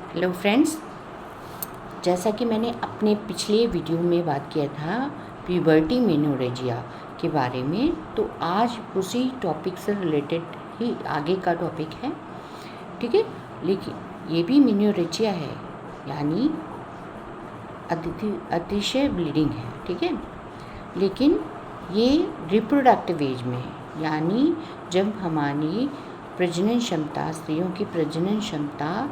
Hello friends, जैसा कि मैंने अपने पिछले वीडियो में बात किया था प्यूबर्टी मेनोरेजिया के बारे में, तो आज उसी टॉपिक से रिलेटेड ही आगे का टॉपिक है। ठीक है, लेकिन ये भी मेनोरेजिया है, यानी अतिशय ब्लीडिंग है। ठीक है, लेकिन ये रिप्रोडक्टिव एज में है, यानी जब हमारी प्रजनन क्षमता, स्त्रियों की प्रजनन क्षमता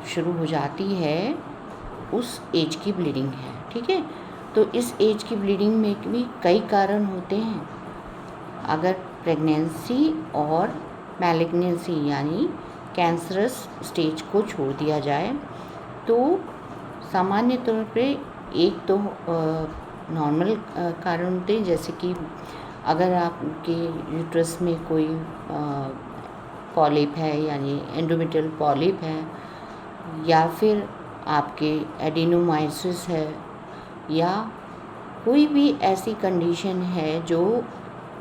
शुरू हो जाती है, उस एज की ब्लीडिंग है। ठीक है, तो इस एज की ब्लीडिंग में भी कई कारण होते हैं। अगर प्रेगनेंसी और मैलिग्नेंसी यानी कैंसरस स्टेज को छोड़ दिया जाए तो सामान्य तौर पे एक तो नॉर्मल कारण होते हैं, जैसे कि अगर आपके यूट्रस में कोई पॉलिप है, यानी एंडोमेट्रियल पॉलिप है, या फिर आपके एडिनोमाइसिस है, या कोई भी ऐसी कंडीशन है जो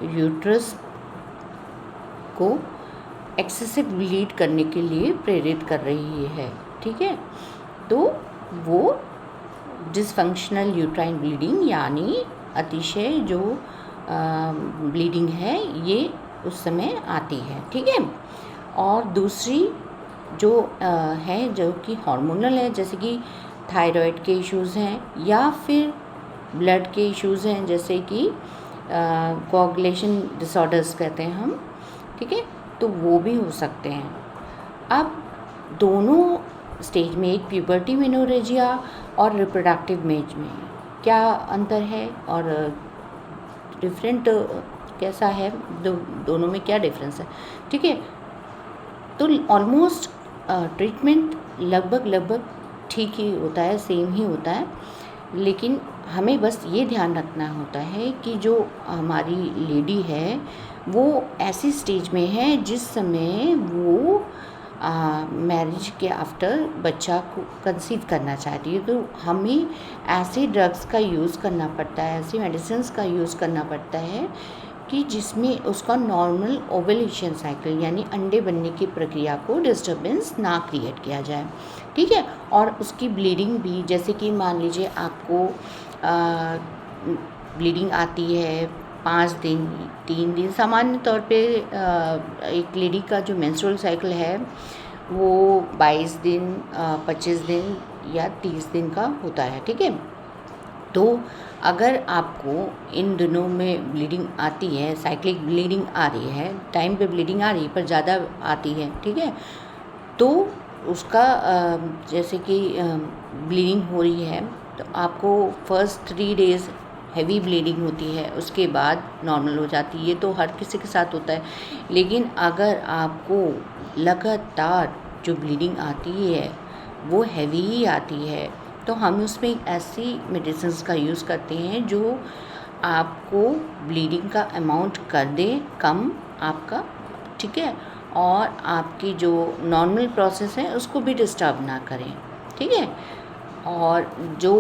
यूट्रस को एक्सेसिव ब्लीड करने के लिए प्रेरित कर रही है। ठीक है, तो वो डिसफंक्शनल यूट्राइन ब्लीडिंग यानी अतिशय जो ब्लीडिंग है, ये उस समय आती है। ठीक है, और दूसरी जो है जो कि हार्मोनल है, जैसे कि थायराइड के इश्यूज़ हैं या फिर ब्लड के इश्यूज़ हैं, जैसे कि कोआगुलेशन डिसऑर्डर्स कहते हैं हम। ठीक है, तो वो भी हो सकते हैं। अब दोनों स्टेज में, एक प्यूबर्टी मेनोरेजिया और रिप्रोडक्टिव एज में क्या अंतर है और डिफरेंट कैसा है, दोनों में क्या डिफरेंस है। ठीक है, तो ऑलमोस्ट ट्रीटमेंट लगभग ठीक ही होता है, सेम ही होता है, लेकिन हमें बस ये ध्यान रखना होता है कि जो हमारी लेडी है वो ऐसी स्टेज में है जिस समय वो मैरिज के आफ्टर बच्चा को कंसीव करना चाहती है, तो हमें ऐसे ड्रग्स का यूज़ करना पड़ता है, ऐसी मेडिसिन्स का यूज़ करना पड़ता है कि जिसमें उसका नॉर्मल ओवुलेशन साइकिल यानी अंडे बनने की प्रक्रिया को डिस्टर्बेंस ना क्रिएट किया जाए। ठीक है, और उसकी ब्लीडिंग भी, जैसे कि मान लीजिए आपको ब्लीडिंग आती है 5 दिन, 3 दिन, सामान्य तौर पे एक लेडी का जो मेंस्ट्रुअल साइकिल है वो 22 दिन, 25 दिन या 30 दिन का होता है। ठीक है, तो अगर आपको इन दिनों में ब्लीडिंग आती है, साइक्लिक ब्लीडिंग आ रही है, टाइम पे ब्लीडिंग आ रही है पर ज़्यादा आती है, ठीक है, तो उसका जैसे कि ब्लीडिंग हो रही है तो आपको फर्स्ट 3 डेज़ हैवी ब्लीडिंग होती है, उसके बाद नॉर्मल हो जाती है। ये तो हर किसी के साथ होता है, लेकिन अगर आपको लगातार जो ब्लीडिंग आती है वो हैवी ही आती है तो हम उसमें ऐसी मेडिसिन्स का यूज़ करते हैं जो आपको ब्लीडिंग का अमाउंट कर दे कम आपका। ठीक है, और आपकी जो नॉर्मल प्रोसेस है उसको भी डिस्टर्ब ना करें। ठीक है, और जो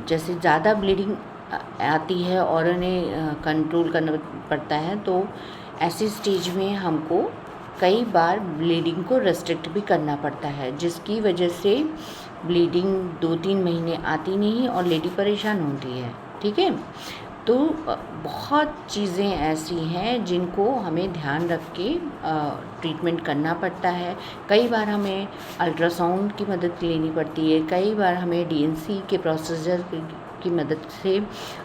जैसे ज़्यादा ब्लीडिंग आती है और उन्हें कंट्रोल करना पड़ता है, तो ऐसी स्टेज में हमको कई बार ब्लीडिंग को रेस्ट्रिक्ट भी करना पड़ता है, जिसकी वजह से ब्लीडिंग 2-3 महीने आती नहीं और लेडी परेशान होती है। ठीक है, तो बहुत चीज़ें ऐसी हैं जिनको हमें ध्यान रख के ट्रीटमेंट करना पड़ता है। कई बार हमें अल्ट्रासाउंड की मदद लेनी पड़ती है, कई बार हमें डीएनसी के प्रोसीजर की मदद से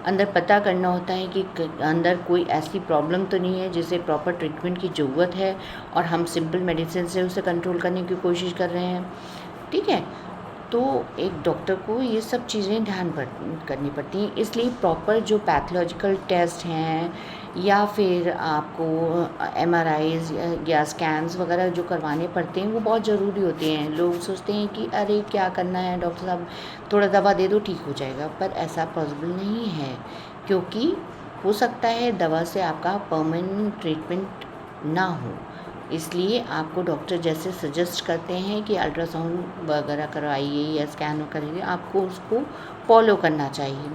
अंदर पता करना होता है कि अंदर कोई ऐसी प्रॉब्लम तो नहीं है जिसे प्रॉपर ट्रीटमेंट की ज़रूरत है और हम सिंपल मेडिसिन से उसे कंट्रोल करने की कोशिश कर रहे हैं। ठीक है, तो एक डॉक्टर को ये सब चीज़ें ध्यान करनी पड़ती हैं, इसलिए प्रॉपर जो पैथोलॉजिकल टेस्ट हैं या फिर आपको एमआरआईज़ या स्कैन्स वगैरह जो करवाने पड़ते हैं वो बहुत ज़रूरी होते हैं। लोग सोचते हैं कि अरे क्या करना है डॉक्टर साहब, थोड़ा दवा दे दो ठीक हो जाएगा, पर ऐसा पॉसिबल नहीं है, क्योंकि हो सकता है दवा से आपका परमानेंट ट्रीटमेंट ना हो। इसलिए आपको डॉक्टर जैसे सजेस्ट करते हैं कि अल्ट्रासाउंड वगैरह करवाइए या स्कैन कराइए, आपको उसको फॉलो करना चाहिए।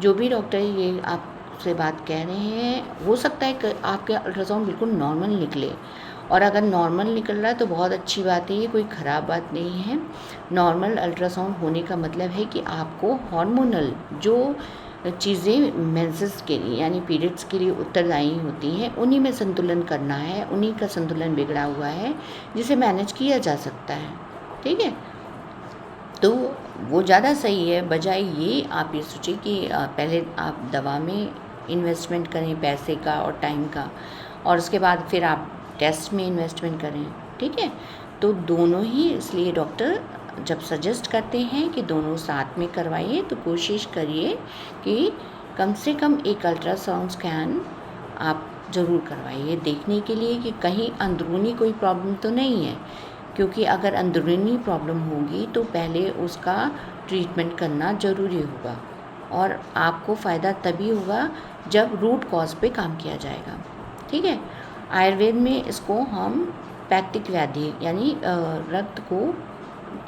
जो भी डॉक्टर ये आपसे बात कह रहे हैं, हो सकता है कि आपके अल्ट्रासाउंड बिल्कुल नॉर्मल निकले और अगर नॉर्मल निकल रहा है तो बहुत अच्छी बात है, ये कोई ख़राब बात नहीं है। नॉर्मल अल्ट्रासाउंड होने का मतलब है कि आपको हार्मोनल जो चीज़ें मेंसेस के लिए यानी पीरियड्स के लिए उत्तरदायी होती हैं उन्हीं में संतुलन करना है, उन्हीं का संतुलन बिगड़ा हुआ है जिसे मैनेज किया जा सकता है। ठीक है, तो वो ज़्यादा सही है, बजाय ये आप ये सोचिए कि पहले आप दवा में इन्वेस्टमेंट करें पैसे का और टाइम का, और उसके बाद फिर आप टेस्ट में इन्वेस्टमेंट करें। ठीक है, तो दोनों ही, इसलिए डॉक्टर जब सजेस्ट करते हैं कि दोनों साथ में करवाइए तो कोशिश करिए कि कम से कम एक अल्ट्रासाउंड स्कैन आप ज़रूर करवाइए, देखने के लिए कि कहीं अंदरूनी कोई प्रॉब्लम तो नहीं है, क्योंकि अगर अंदरूनी प्रॉब्लम होगी तो पहले उसका ट्रीटमेंट करना ज़रूरी होगा, और आपको फ़ायदा तभी होगा जब रूट कॉज पे काम किया जाएगा। ठीक है, आयुर्वेद में इसको हम पैक्टिक व्याधि यानी रक्त को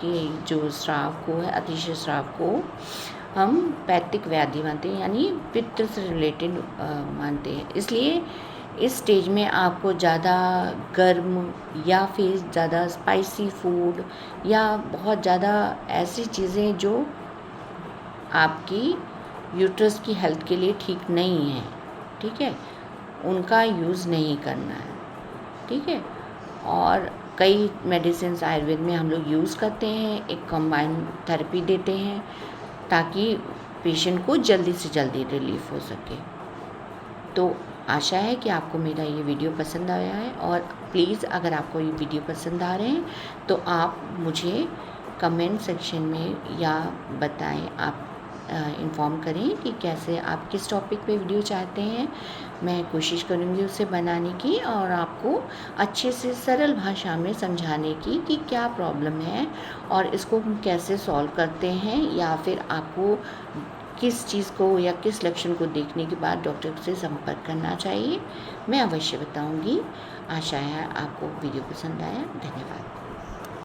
कि जो स्राव को है, अतिशय स्राव को हम पैक्टिक व्याधि मानते हैं, यानी पित्त से रिलेटेड मानते हैं। इसलिए इस स्टेज में आपको ज़्यादा गर्म या फिर ज़्यादा स्पाइसी फूड या बहुत ज़्यादा ऐसी चीज़ें जो आपकी यूट्रस की हेल्थ के लिए ठीक नहीं है, ठीक है, उनका यूज़ नहीं करना है। ठीक है, और कई मेडिसिन आयुर्वेद में हम लोग यूज़ करते हैं, एक कंबाइंड थेरेपी देते हैं ताकि पेशेंट को जल्दी से जल्दी रिलीफ हो सके। तो आशा है कि आपको मेरा ये वीडियो पसंद आया है, और प्लीज़ अगर आपको ये वीडियो पसंद आ रहे हैं तो आप मुझे कमेंट सेक्शन में या बताएं, आप इन्फॉर्म करें कि कैसे आप किस टॉपिक पे वीडियो चाहते हैं। मैं कोशिश करूँगी उसे बनाने की और आपको अच्छे से सरल भाषा में समझाने की कि क्या प्रॉब्लम है और इसको हम कैसे सॉल्व करते हैं, या फिर आपको किस चीज़ को या किस लक्षण को देखने के बाद डॉक्टर से संपर्क करना चाहिए, मैं अवश्य बताऊंगी। आशा है आपको वीडियो पसंद आया। धन्यवाद।